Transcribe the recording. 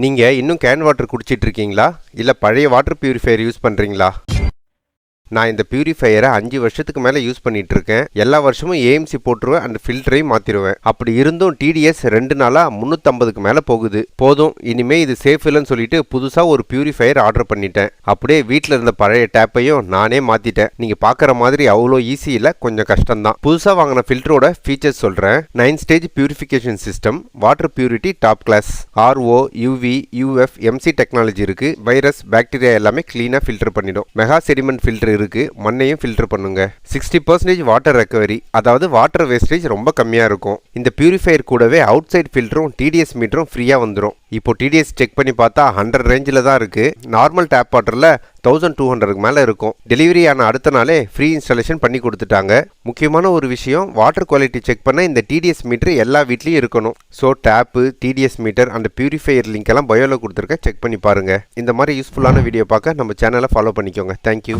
நீங்க இன்னும் can water குடிச்சிட்டு இருக்கீங்களா இல்ல பழைய வாட்டர் பியூரிஃபையர் யூஸ் பண்றீங்களா? நான் இந்த பியூரிஃபையரை 5 வருஷத்துக்கு மேலே யூஸ் பண்ணிட்டு இருக்கேன். எல்லா வருஷமும் ஏஎம்சி போட்டுருவேன் அண்ட் ஃபில்டரையும் மாற்றிடுவேன். அப்படி இருந்தும் டிடிஎஸ் 2 நாளாக 350க்கு மேலே போகுது. போதும், இனிமே இது சேஃப் இல்லைன்னு சொல்லிட்டு புதுசாக ஒரு பியூரிஃபையர் ஆர்டர் பண்ணிட்டேன். அப்படியே வீட்டில் இருந்த பழைய டேப்பையும் நானே மாற்றிட்டேன். நீங்கள் பார்க்குற மாதிரி அவ்வளோ ஈஸி இல்லை, கொஞ்சம் கஷ்டம்தான். புதுசாக வாங்கின ஃபில்டரோட ஃபீச்சர்ஸ் சொல்கிறேன். 9 stage purification system, water purity top class, RO, UV, UF, MC technology இருக்குது. வைரஸ், பாக்டீரியா எல்லாமே க்ளீனாக ஃபில்டர் பண்ணிடும். மெகா செடிமெண்ட் ஃபில்டர் இருக்கு, மண்ணையும் ஃபில்டர் பண்ணுங்க. 60% வாட்டர் ரெக்கவரி, அதாவது வாட்டர் வேஸ்டேஜ் ரொம்ப கம்மியா இருக்கும். இந்த பியூரிஃபையர் கூடவே அவுட் சைட் ஃபில்டரும் டிடிஎஸ் மீட்டரும் ஃப்ரீயா வந்துடும். இப்போ டிடிஎஸ் செக் பண்ணி பார்த்தா 100 ரேஞ்சில் தான் இருக்கு. நார்மல் டேப் வாட்டரில் 1200க்கு மேலே இருக்கும். டெலிவரி ஆன அடுத்த நாளே ஃப்ரீ இன்ஸ்டாலேஷன் பண்ணி கொடுத்துட்டாங்க. முக்கியமான ஒரு விஷயம், வாட்டர் குவாலிட்டி செக் பண்ண இந்த டிடிஎஸ் மீட்டர் எல்லா வீட்லையும் இருக்கணும். So tap, TDS meter and purifier link எல்லாம் பயோவில் கொடுத்துருக்கேன், செக் பண்ணி பாருங்க. இந்த மாதிரி யூஸ்ஃபுல்லான வீடியோ பார்க்க நம்ம சேனலை ஃபாலோ பண்ணிக்கோங்க. தேங்க்யூ.